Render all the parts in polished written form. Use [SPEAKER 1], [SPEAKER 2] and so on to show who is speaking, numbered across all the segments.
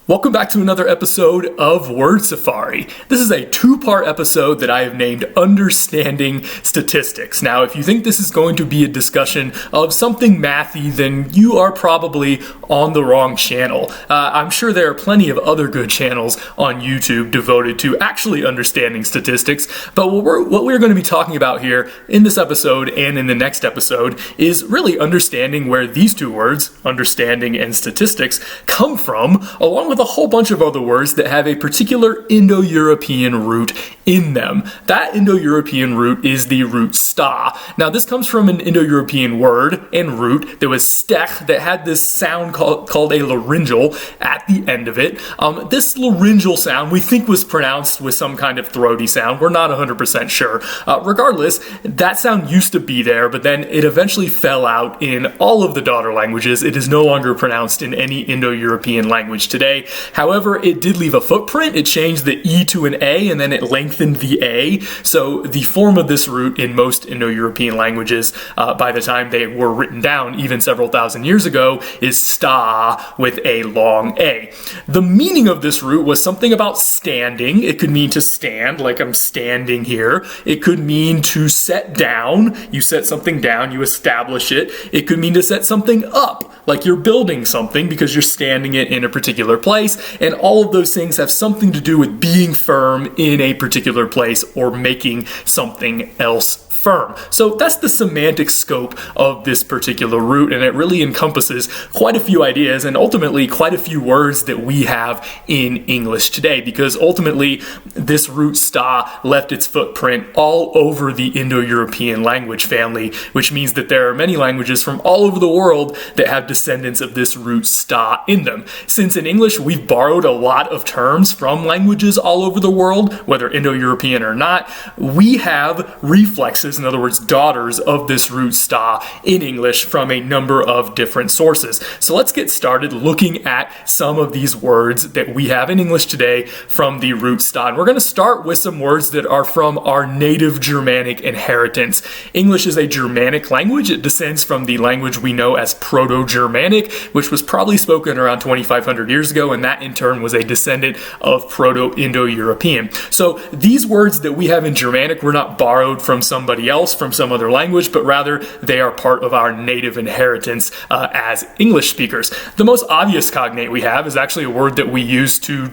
[SPEAKER 1] Welcome back to another episode of Word Safari. This is a two-part episode that I have named Understanding Statistics. Now, if you think this is going to be a discussion of something mathy, then you are probably on the wrong channel. I'm sure there are plenty of other good channels on YouTube devoted to actually understanding statistics, but what we're going to be talking about here in this episode and in the next episode is really understanding where these two words, understanding and statistics, come from, along with a whole bunch of other words that have a particular Indo-European root in them. That Indo-European root is the root sta. Now, this comes from an Indo-European word and root that was stech that had this sound called a laryngeal at the end of it. This laryngeal sound we think was pronounced with some kind of throaty sound. We're not 100% sure. Regardless, that sound used to be there, but then it eventually fell out in all of the daughter languages. It is no longer pronounced in any Indo-European language today. However, it did leave a footprint. It changed the E to an A, and then it lengthened the A. So the form of this root in most Indo-European languages, by the time they were written down, even several thousand years ago, is sta with a long A. The meaning of this root was something about standing. It could mean to stand, like I'm standing here. It could mean to set down. You set something down, you establish it. It could mean to set something up, like you're building something because you're standing it in a particular place. And all of those things have something to do with being firm in a particular place or making something else firm. So that's the semantic scope of this particular root, and it really encompasses quite a few ideas and ultimately quite a few words that we have in English today, because ultimately this root sta left its footprint all over the Indo-European language family, which means that there are many languages from all over the world that have descendants of this root sta in them. Since in English we've borrowed a lot of terms from languages all over the world, whether Indo-European or not, we have reflexes, in other words, daughters of this root sta in English from a number of different sources. So let's get started looking at some of these words that we have in English today from the root sta. And we're going to start with some words that are from our native Germanic inheritance. English is a Germanic language. It descends from the language we know as Proto-Germanic, which was probably spoken around 2,500 years ago, and that in turn was a descendant of Proto-Indo-European. So these words that we have in Germanic were not borrowed from somebody else, from some other language, but rather they are part of our native inheritance as English speakers. The most obvious cognate we have is actually a word that we use to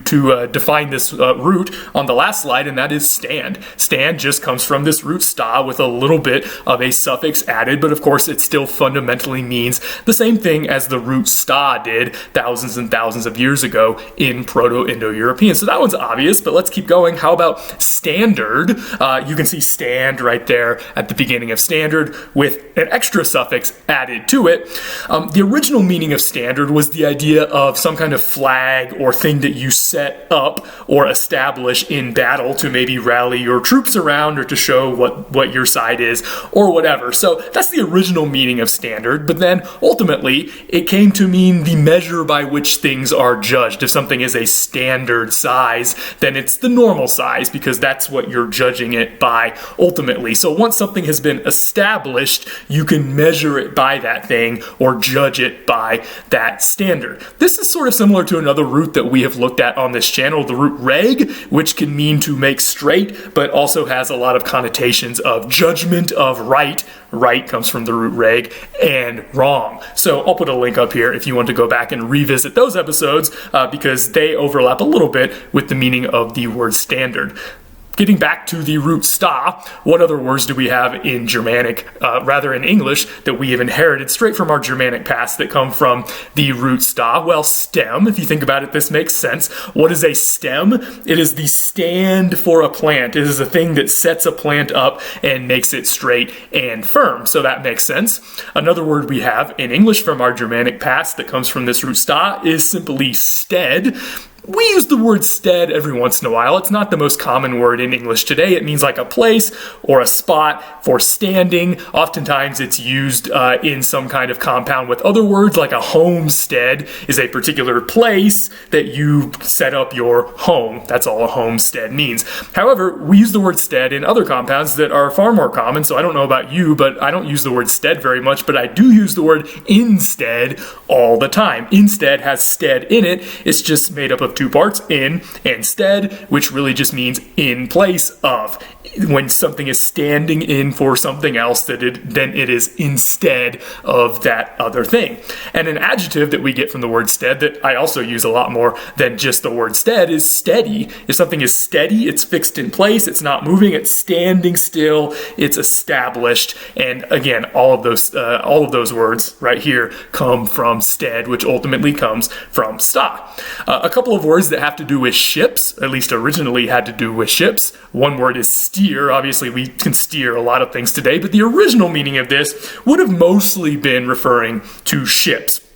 [SPEAKER 1] define this root on the last slide, and that is stand. Stand just comes from this root sta with a little bit of a suffix added, but of course it still fundamentally means the same thing as the root sta did thousands and thousands of years ago in Proto-Indo-European. So that one's obvious, but let's keep going. How about standard? You can see stand right there at the beginning of standard with an extra suffix added to it. The original meaning of standard was the idea of some kind of flag or thing that you set up or establish in battle to maybe rally your troops around or to show what your side is or whatever. So that's the original meaning of standard, but then ultimately it came to mean the measure by which things are judged. If something is a standard size, then it's the normal size because that's what you're judging it by ultimately. So once something has been established, you can measure it by that thing or judge it by that standard. This is sort of similar to another root that we have looked at on this channel, the root reg, which can mean to make straight, but also has a lot of connotations of judgment of right. Right comes from the root reg, and wrong. So I'll put a link up here if you want to go back and revisit those episodes because they overlap a little bit with the meaning of the word standard. Getting back to the root sta, what other words do we have in Germanic, rather in English, that we have inherited straight from our Germanic past that come from the root sta? Well, stem, if you think about it, this makes sense. What is a stem? It is the stand for a plant. It is a thing that sets a plant up and makes it straight and firm. So that makes sense. Another word we have in English from our Germanic past that comes from this root sta is simply stead. we use the word stead every once in a while. It's not the most common word in English today. It means like a place or a spot for standing. Oftentimes it's used in some kind of compound with other words, like a homestead is a particular place that you set up your home. That's all a homestead means. However, we use the word stead in other compounds that are far more common, so I don't know about you, but I don't use the word stead very much, but I do use the word instead all the time. Instead has stead in it. It's just made up of two parts, in and stead, which really just means in place of. When something is standing in for something else, then it is instead of that other thing. And an adjective that we get from the word stead that I also use a lot more than just the word stead is steady. If something is steady, it's fixed in place, it's not moving, it's standing still, it's established. And again, all of those words right here come from stead, which ultimately comes from sta. A couple of words that have to do with ships, at least originally had to do with ships. One word is steer. Obviously, we can steer a lot of things today, but the original meaning of this would have mostly been referring to ships.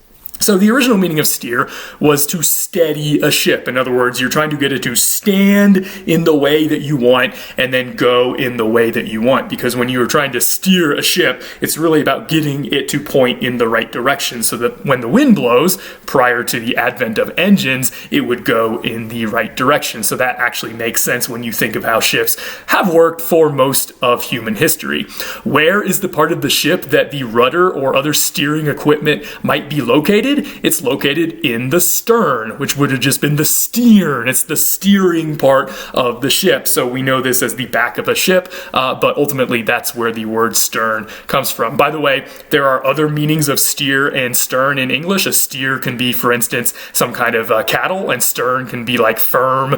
[SPEAKER 1] So the original meaning of steer was to steady a ship. In other words, you're trying to get it to stand in the way that you want and then go in the way that you want. Because when you're trying to steer a ship, it's really about getting it to point in the right direction so that when the wind blows, prior to the advent of engines, it would go in the right direction. So that actually makes sense when you think of how ships have worked for most of human history. Where is the part of the ship that the rudder or other steering equipment might be located? It's located in the stern, which would have just been the stern. It's the steering part of the ship. So we know this as the back of a ship, but ultimately that's where the word stern comes from. By the way, there are other meanings of steer and stern in English. A steer can be, for instance, some kind of cattle, and stern can be like firm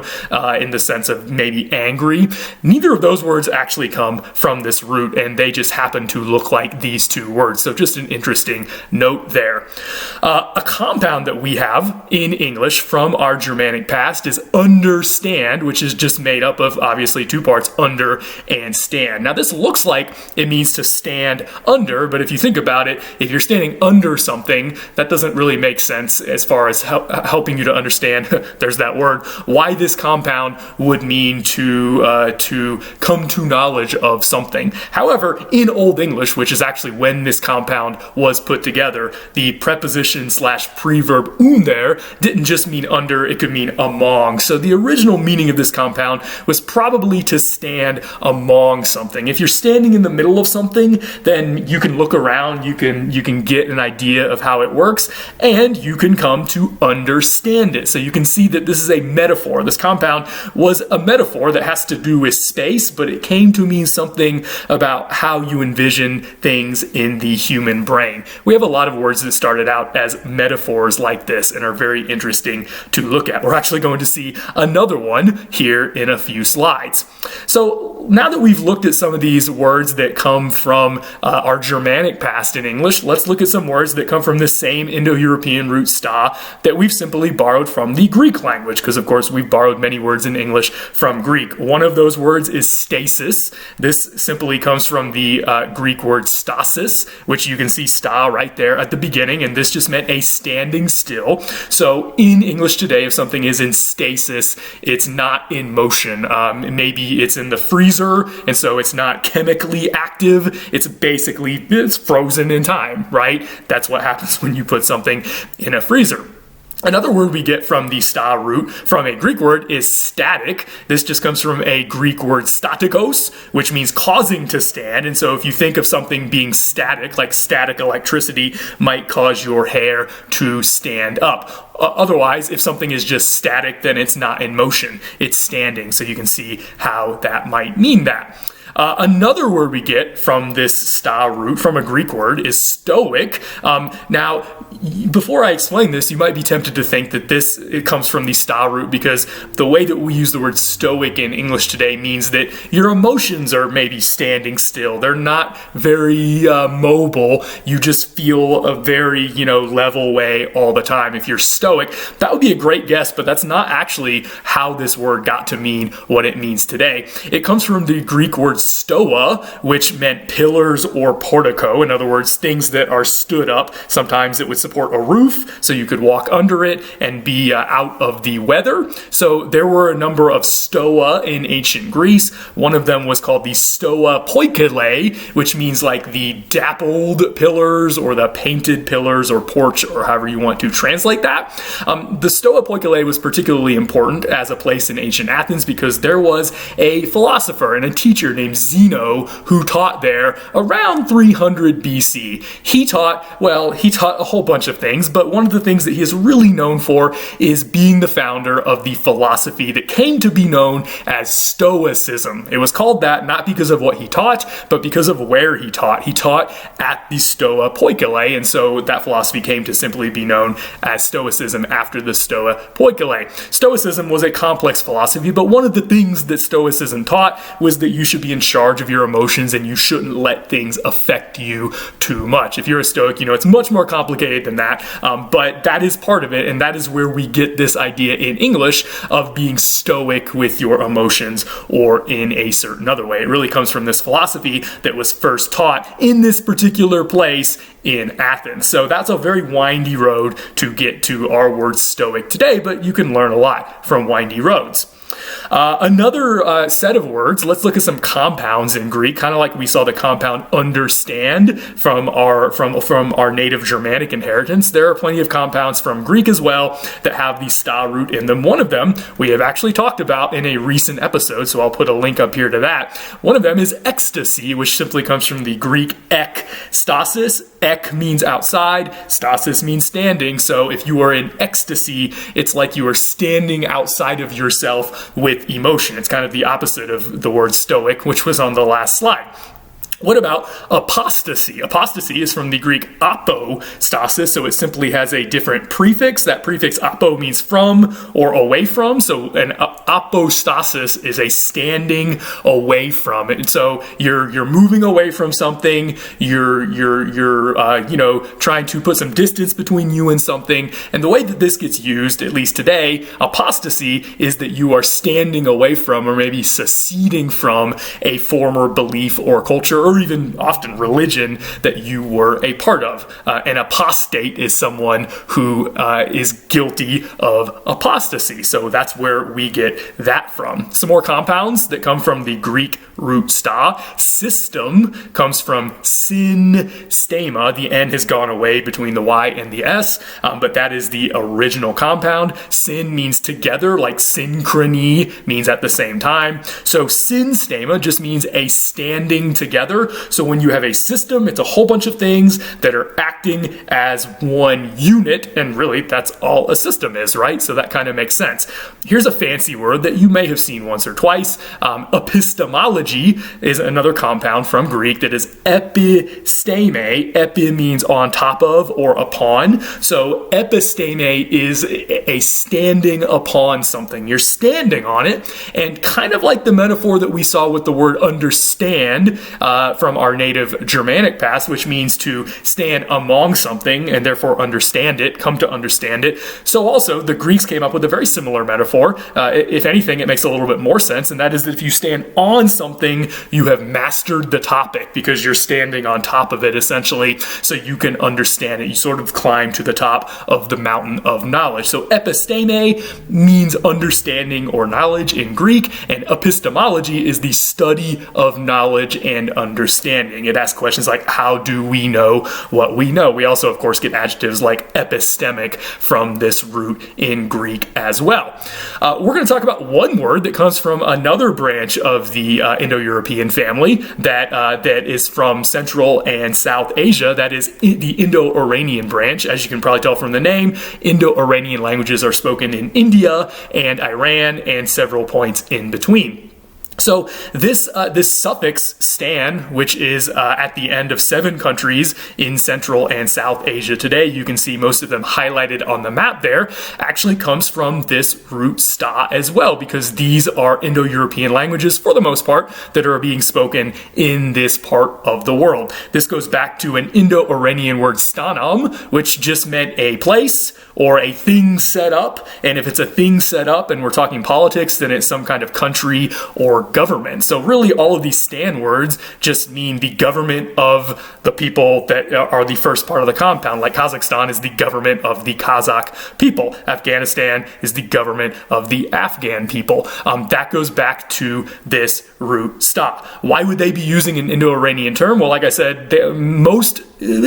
[SPEAKER 1] in the sense of maybe angry. Neither of those words actually come from this root, and they just happen to look like these two words. So just an interesting note there. A compound that we have in English from our Germanic past is understand, which is just made up of obviously two parts, under and stand. Now this looks like it means to stand under, but if you think about it, if you're standing under something, that doesn't really make sense as far as helping you to understand, there's that word, why this compound would mean to come to knowledge of something. However, in Old English, which is actually when this compound was put together, the preposition / preverb there didn't just mean under, it could mean among. So the original meaning of this compound was probably to stand among something. If you're standing in the middle of something, then you can look around, you can get an idea of how it works, and you can come to understand it. So you can see that this is a metaphor. This compound was a metaphor that has to do with space, but it came to mean something about how you envision things in the human brain. We have a lot of words that started out as metaphors like this and are very interesting to look at. We're actually going to see another one here in a few slides. So now that we've looked at some of these words that come from our Germanic past in English, let's look at some words that come from the same Indo-European root sta that we've simply borrowed from the Greek language, because of course we've borrowed many words in English from Greek. One of those words is stasis. This simply comes from the Greek word stasis, which you can see sta right there at the beginning, and this just meant a standing still. So in English today, if something is in stasis, it's not in motion. Maybe it's in the freezer, and so it's not chemically active. It's frozen in time, right? That's what happens when you put something in a freezer. Another word we get from the sta root from a Greek word is static. This just comes from a Greek word statikos, which means causing to stand. And so if you think of something being static, like static electricity might cause your hair to stand up. Otherwise, if something is just static, then it's not in motion, it's standing. So you can see how that might mean that. Another word we get from this sta root, from a Greek word, is stoic. Now, before I explain this, you might be tempted to think that it comes from the sta root because the way that we use the word stoic in English today means that your emotions are maybe standing still. They're not very mobile. You just feel a very, level way all the time. If you're stoic, that would be a great guess, but that's not actually how this word got to mean what it means today. It comes from the Greek word stoa, which meant pillars or portico. In other words, things that are stood up. Sometimes it would support a roof, so you could walk under it and be out of the weather. So there were a number of stoa in ancient Greece. One of them was called the stoa poikile, which means like the dappled pillars or the painted pillars or porch, or however you want to translate that. The stoa poikile was particularly important as a place in ancient Athens because there was a philosopher and a teacher named Zeno who taught there around 300 BC. He taught a whole bunch of things, but one of the things that he is really known for is being the founder of the philosophy that came to be known as Stoicism. It was called that not because of what he taught, but because of where he taught. He taught at the Stoa Poikile, and so that philosophy came to simply be known as Stoicism after the Stoa Poikile. Stoicism was a complex philosophy, but one of the things that Stoicism taught was that you should be in charge of your emotions and you shouldn't let things affect you too much. If you're a Stoic, you know it's much more complicated than that, but that is part of it, and that is where we get this idea in English of being stoic with your emotions or in a certain other way. It really comes from this philosophy that was first taught in this particular place in Athens. So that's a very windy road to get to our word stoic today, but you can learn a lot from windy roads. Another set of words, let's look at some compounds in Greek, kind of like we saw the compound understand from our native Germanic inheritance. There are plenty of compounds from Greek as well that have the sta root in them. One of them we have actually talked about in a recent episode, so I'll put a link up here to that. One of them is ecstasy, which simply comes from the Greek ek stasis. Ek means outside, stasis means standing. So if you are in ecstasy, it's like you are standing outside of yourself with emotion. It's kind of the opposite of the word stoic, which was on the last slide. What about apostasy? Apostasy is from the Greek apostasis, so it simply has a different prefix. That prefix apo means from or away from, so an apostasis is a standing away from it. And so you're moving away from something, you're trying to put some distance between you and something. And the way that this gets used, at least today, apostasy is that you are standing away from or maybe seceding from a former belief or culture, or even often religion that you were a part of. An apostate is someone who is guilty of apostasy. So that's where we get that from. Some more compounds that come from the Greek root sta. System comes from syn stema. The N has gone away between the Y and the S, but that is the original compound. Syn means together, like synchrony means at the same time. So syn stema just means a standing together. So when you have a system, it's a whole bunch of things that are acting as one unit, and really that's all a system is, right? So that kind of makes sense. Here's a fancy word that you may have seen once or twice. Epistemology is another compound from Greek that is episteme. Epi means on top of or upon. So episteme is a standing upon something. You're standing on it, and kind of like the metaphor that we saw with the word understand, from our native Germanic past, which means to stand among something and therefore understand it, come to understand it. So also the Greeks came up with a very similar metaphor. If anything, it makes a little bit more sense, and that is that if you stand on something, you have mastered the topic because you're standing on top of it essentially, so you can understand it. You sort of climb to the top of the mountain of knowledge. So episteme means understanding or knowledge in Greek, and epistemology is the study of knowledge and understanding. It asks questions like, how do we know what we know? We also, of course, get adjectives like epistemic from this root in Greek as well. We're going to talk about one word that comes from another branch of the Indo-European family that is from Central and South Asia. That is the Indo-Iranian branch. As you can probably tell from the name, Indo-Iranian languages are spoken in India and Iran and several points in between. So this suffix stan, which is at the end of 7 countries in Central and South Asia today, you can see most of them highlighted on the map there, actually comes from this root sta as well, because these are Indo-European languages for the most part that are being spoken in this part of the world. This goes back to an Indo-Iranian word stanam, which just meant a place or a thing set up. And if it's a thing set up and we're talking politics, then it's some kind of country or government. So really all of these stand words just mean the government of the people that are the first part of the compound. Like Kazakhstan is the government of the Kazakh people. Afghanistan is the government of the Afghan people. That goes back to this root sta. Why would they be using an Indo-Iranian term? Well, like I said, at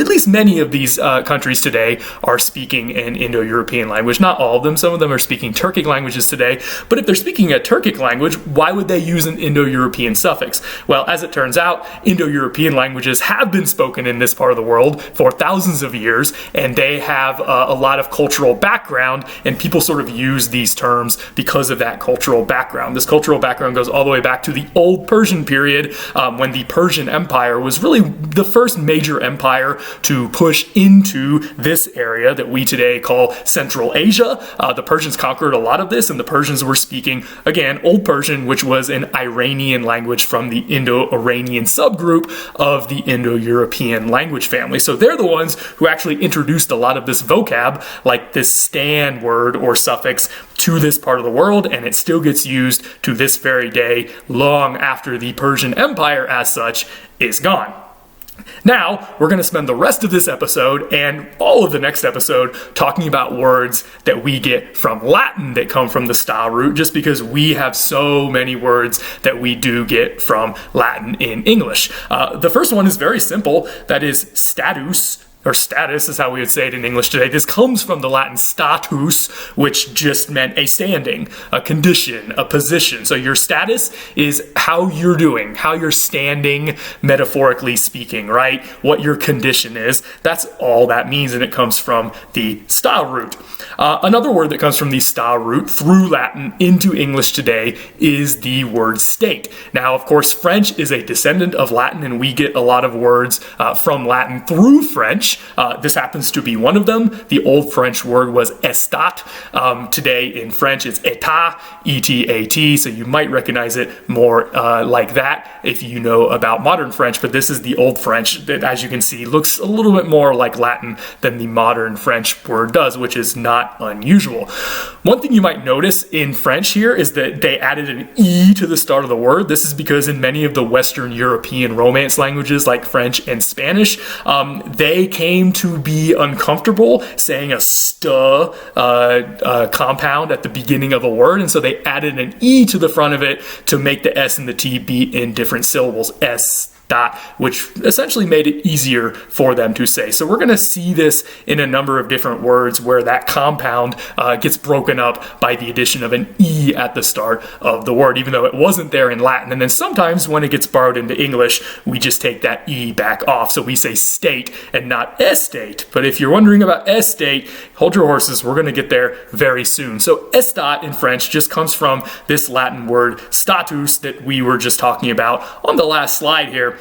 [SPEAKER 1] least many of these countries today are speaking an Indo-European language. Not all of them. Some of them are speaking Turkic languages today. But if they're speaking a Turkic language, why would they use an Indo-European suffix? Well, as it turns out, Indo-European languages have been spoken in this part of the world for thousands of years, and they have a lot of cultural background, and people sort of use these terms because of that cultural background. This cultural background goes all the way back to the Old Persian period, when the Persian Empire was really the first major empire to push into this area that we today call Central Asia. The Persians conquered a lot of this, and the Persians were speaking, again, Old Persian, which was an Iranian language from the Indo-Iranian subgroup of the Indo-European language family. So they're the ones who actually introduced a lot of this vocab, like this stand word or suffix, to this part of the world, and it still gets used to this very day, long after the Persian Empire as such is gone. Now, we're going to spend the rest of this episode and all of the next episode talking about words that we get from Latin that come from the sta root, just because we have so many words that we do get from Latin in English. The first one is very simple. That is status, or status is how we would say it in English today. This comes from the Latin status, which just meant a standing, a condition, a position. So your status is how you're doing, how you're standing, metaphorically speaking, right? What your condition is. That's all that means, and it comes from the sta root. Another word that comes from the sta root through Latin into English today is the word state. Now, of course, French is a descendant of Latin, and we get a lot of words from Latin through French. This happens to be one of them. The old French word was estat. Today in French it's état, E-T-A-T, so you might recognize it more like that if you know about modern French, but this is the old French that, as you can see, looks a little bit more like Latin than the modern French word does, which is not unusual. One thing you might notice in French here is that they added an E to the start of the word. This is because in many of the Western European Romance languages like French and Spanish, they came to be uncomfortable saying a st compound at the beginning of a word, and so they added an E to the front of it to make the S and the T be in different syllables. S dot, which essentially made it easier for them to say. So we're going to see this in a number of different words where that compound gets broken up by the addition of an E at the start of the word, even though it wasn't there in Latin. And then sometimes when it gets borrowed into English, we just take that E back off. So we say state and not estate. But if you're wondering about estate, hold your horses. We're going to get there very soon. So estat in French just comes from this Latin word status that we were just talking about on the last slide here.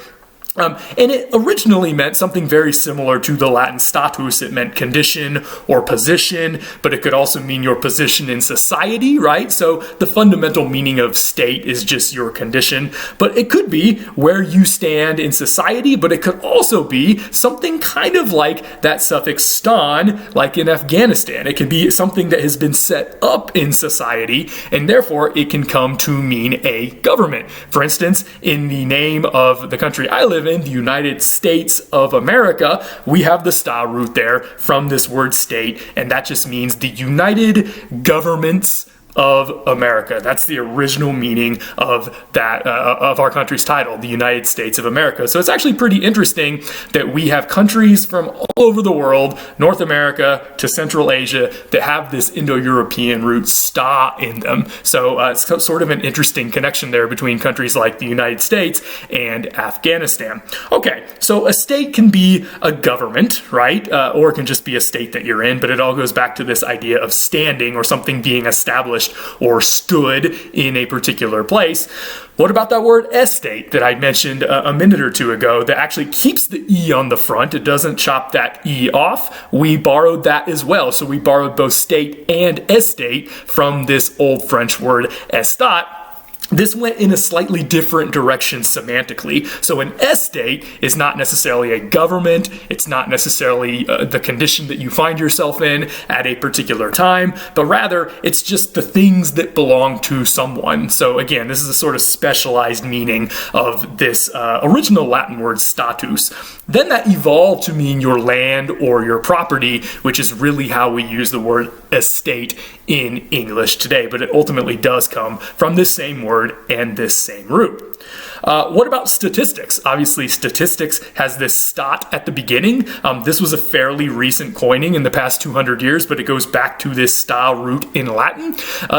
[SPEAKER 1] And it originally meant something very similar to the Latin status. It meant condition or position, but it could also mean your position in society, right? So the fundamental meaning of state is just your condition, but it could be where you stand in society, but it could also be something kind of like that suffix stan, like in Afghanistan. It can be something that has been set up in society, and therefore it can come to mean a government. For instance, in the name of the country I live in, the United States of America, we have the sta root there from this word state, and that just means the United Governments of America. That's the original meaning of that of our country's title, the United States of America. So it's actually pretty interesting that we have countries from all over the world, North America to Central Asia, that have this Indo-European root sta in them. So it's sort of an interesting connection there between countries like the United States and Afghanistan. Okay, so a state can be a government, right? Or it can just be a state that you're in, but it all goes back to this idea of standing or something being established or stood in a particular place. What about that word estate that I mentioned a minute or two ago that actually keeps the E on the front? It doesn't chop that E off. We borrowed that as well. So we borrowed both state and estate from this old French word estat. this went in a slightly different direction semantically. So an estate is not necessarily a government, it's not necessarily the condition that you find yourself in at a particular time, but rather it's just the things that belong to someone. So again, this is a sort of specialized meaning of this original Latin word status. Then that evolved to mean your land or your property, which is really how we use the word estate in English today, but it ultimately does come from this same word and this same root. What about statistics? Obviously, statistics has this stat at the beginning. This was a fairly recent coining in the past 200 years, but it goes back to this sta root in Latin.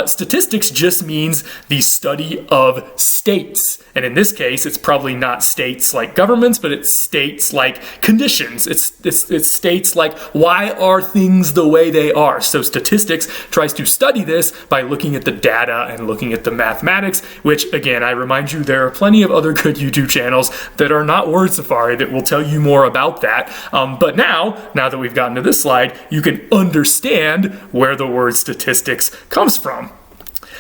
[SPEAKER 1] Statistics just means the study of states. And in this case, it's probably not states like governments, but it's states like conditions. It's states like, why are things the way they are? So statistics tries to study this by looking at the data and looking at the mathematics, which again, I remind you, there are plenty of other good YouTube channels that are not Word Safari that will tell you more about that. But now that we've gotten to this slide, you can understand where the word statistics comes from.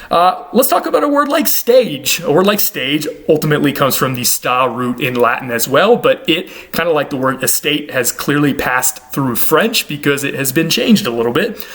[SPEAKER 1] Let's talk about a word like stage. A word like stage ultimately comes from the sta root in Latin as well, but it, kind of like the word estate, has clearly passed through French because it has been changed a little bit.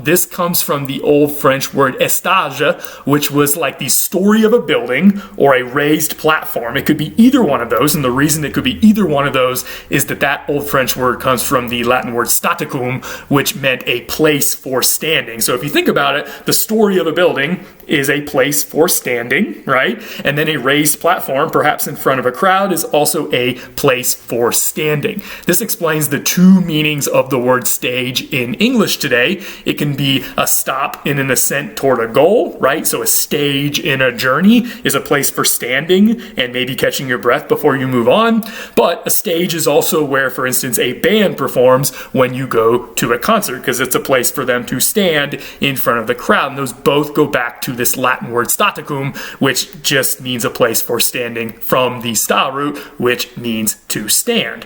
[SPEAKER 1] This comes from the old French word estage, which was like the story of a building or a raised platform. It could be either one of those, and the reason it could be either one of those is that old French word comes from the Latin word staticum, which meant a place for standing. So if you think about it, the story of a building is a place for standing, right? And then a raised platform, perhaps in front of a crowd, is also a place for standing. This explains the two meanings of the word stage in English today. It can be a stop in an ascent toward a goal, right? So a stage in a journey is a place for standing and maybe catching your breath before you move on. But a stage is also where, for instance, a band performs when you go to a concert, because it's a place for them to stand in front of the crowd. And those both go back to this Latin word staticum, which just means a place for standing, from the sta root, which means to stand.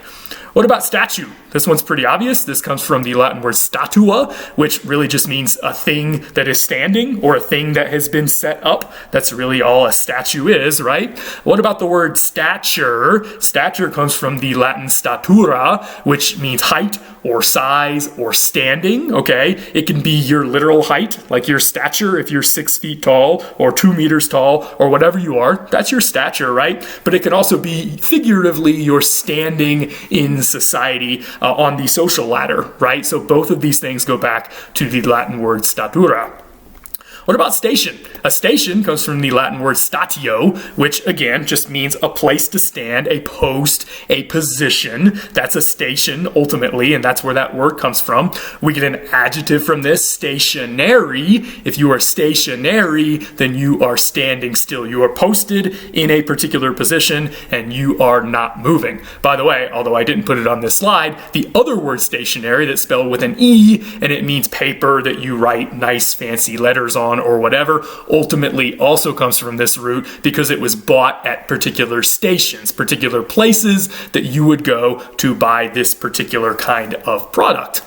[SPEAKER 1] What about statue? This one's pretty obvious. This comes from the Latin word statua, which really just means a thing that is standing or a thing that has been set up. That's really all a statue is, right? What about the word stature? Stature comes from the Latin statura, which means height or size or standing, okay? It can be your literal height, like your stature if you're 6 feet tall or 2 meters tall or whatever you are. That's your stature, right? But it can also be figuratively your standing in society on the social ladder, right? So both of these things go back to the Latin word statura. What about station? A station comes from the Latin word statio, which again just means a place to stand, a post, a position. That's a station ultimately, and that's where that word comes from. We get an adjective from this, stationary. If you are stationary, then you are standing still. You are posted in a particular position and you are not moving. By the way, although I didn't put it on this slide, the other word stationary, that's spelled with an E, and it means paper that you write nice fancy letters on or whatever, ultimately also comes from this root because it was bought at particular stations, particular places that you would go to buy this particular kind of product.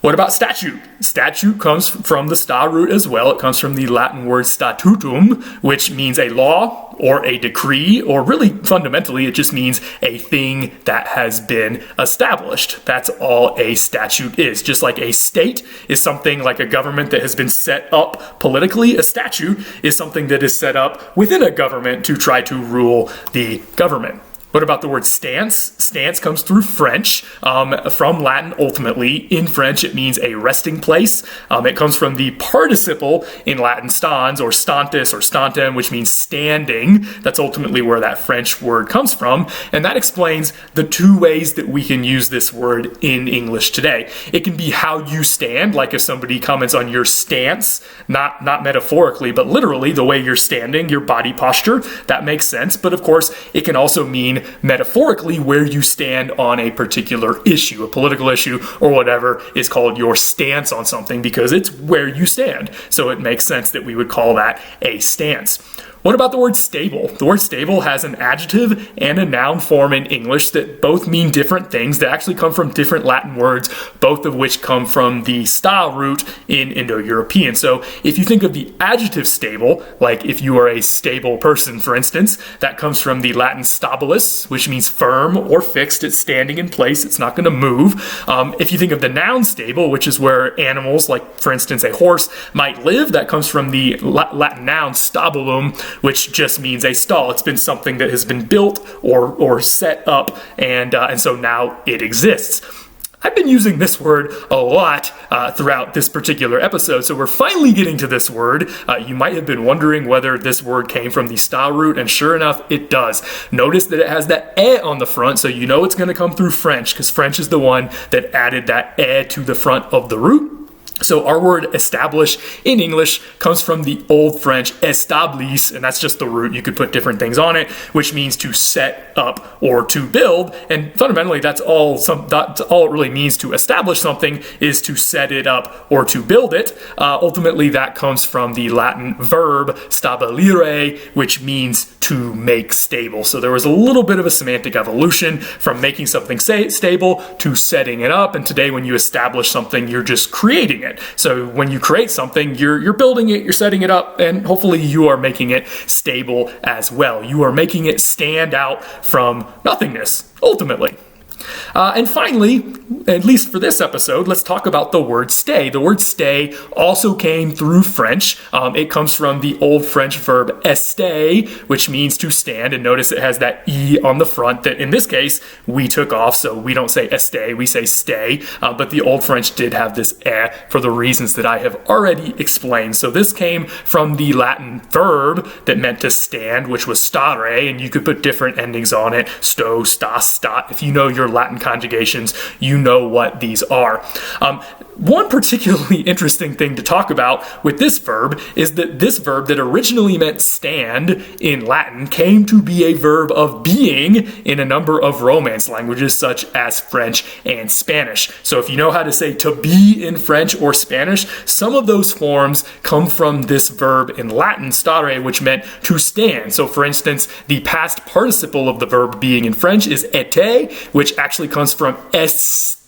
[SPEAKER 1] What about statute? Statute comes from the sta root as well. It comes from the Latin word statutum, which means a law or a decree, or really fundamentally it just means a thing that has been established. That's all a statute is. Just like a state is something like a government that has been set up politically, a statute is something that is set up within a government to try to rule the government. What about the word stance? Stance comes through French, from Latin ultimately. In French, it means a resting place. It comes from the participle in Latin stans, or stantis, or stantem, which means standing. That's ultimately where that French word comes from. And that explains the two ways that we can use this word in English today. It can be how you stand, like if somebody comments on your stance, not metaphorically, but literally the way you're standing, your body posture. That makes sense. But of course, it can also mean metaphorically where you stand on a particular issue, a political issue or whatever is called your stance on something because it's where you stand. So it makes sense that we would call that a stance. What about the word stable? The word stable has an adjective and a noun form in English that both mean different things. They actually come from different Latin words, both of which come from the sta root in Indo-European. So if you think of the adjective stable, like if you are a stable person, for instance, that comes from the Latin stabilis, which means firm or fixed. It's standing in place. It's not going to move. If you think of the noun stable, which is where animals, like for instance a horse, might live, that comes from the Latin noun stabulum, which just means a stall. It's been something that has been built or set up, and so now it exists. I've been using this word a lot throughout this particular episode, so we're finally getting to this word. You might have been wondering whether this word came from the sta root, and sure enough, it does. Notice that it has that e on the front, so you know it's going to come through French, because French is the one that added that e to the front of the root. So our word establish in English comes from the Old French établis, and that's just the root. You could put different things on it, which means to set up or to build. And fundamentally, that's all it really means. To establish something is to set it up or to build it. Ultimately, that comes from the Latin verb stabilire, which means to make stable. So there was a little bit of a semantic evolution from making something stable to setting it up. And today, when you establish something, you're just creating it. So when you create something, you're building it, you're setting it up, and hopefully you are making it stable as well. You are making it stand out from nothingness, ultimately. And finally, at least for this episode, let's talk about the word stay. The word stay also came through French. It comes from the Old French verb ester, which means to stand. And notice it has that E on the front that in this case we took off. So we don't say ester, we say stay. But the Old French did have this e for the reasons that I have already explained. So this came from the Latin verb that meant to stand, which was stare. And you could put different endings on it. Sto, sta, stat. If you know your Latin conjugations, you know what these are. One particularly interesting thing to talk about with this verb is that this verb that originally meant stand in Latin came to be a verb of being in a number of Romance languages such as French and Spanish. So if you know how to say to be in French or Spanish, some of those forms come from this verb in Latin, stare, which meant to stand. So for instance, the past participle of the verb being in French is était, which actually comes from estat.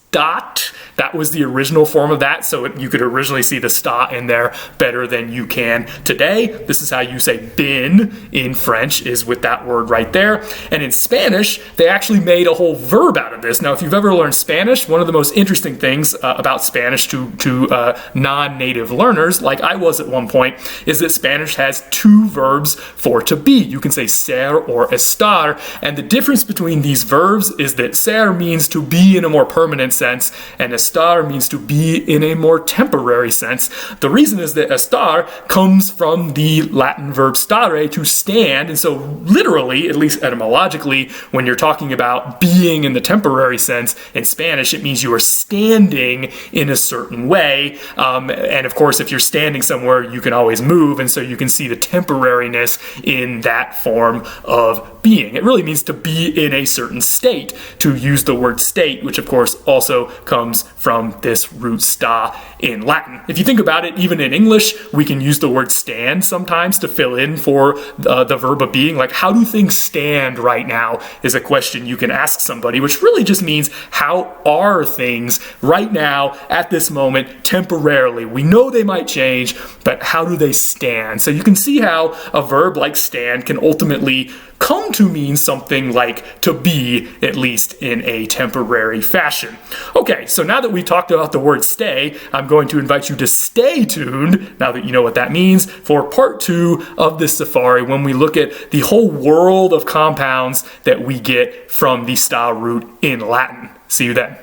[SPEAKER 1] That was the original form of that, so you could originally see the sta in there better than you can today. This is how you say been in French, is with that word right there. And in Spanish, they actually made a whole verb out of this. Now, if you've ever learned Spanish, one of the most interesting things about Spanish to non-native learners, like I was at one point, is that Spanish has two verbs for to be. You can say ser or estar, and the difference between these verbs is that ser means to be in a more permanent sense, and estar means to be in a more temporary sense. The reason is that estar comes from the Latin verb stare, to stand, and so literally, at least etymologically, when you're talking about being in the temporary sense in Spanish, it means you are standing in a certain way, and of course, if you're standing somewhere, you can always move, and so you can see the temporariness in that form of being. It really means to be in a certain state, to use the word state, which of course also comes from this root sta in Latin. If you think about it, even in English, we can use the word stand sometimes to fill in for the verb of being. Like, how do things stand right now is a question you can ask somebody, which really just means, how are things right now at this moment temporarily? We know they might change, but how do they stand? So you can see how a verb like stand can ultimately come to mean something like to be, at least in a temporary fashion. Okay, so now that we talked about the word stay, I'm going to invite you to stay tuned, now that you know what that means, for part 2 of this safari, when we look at the whole world of compounds that we get from the sta root in Latin. See you then.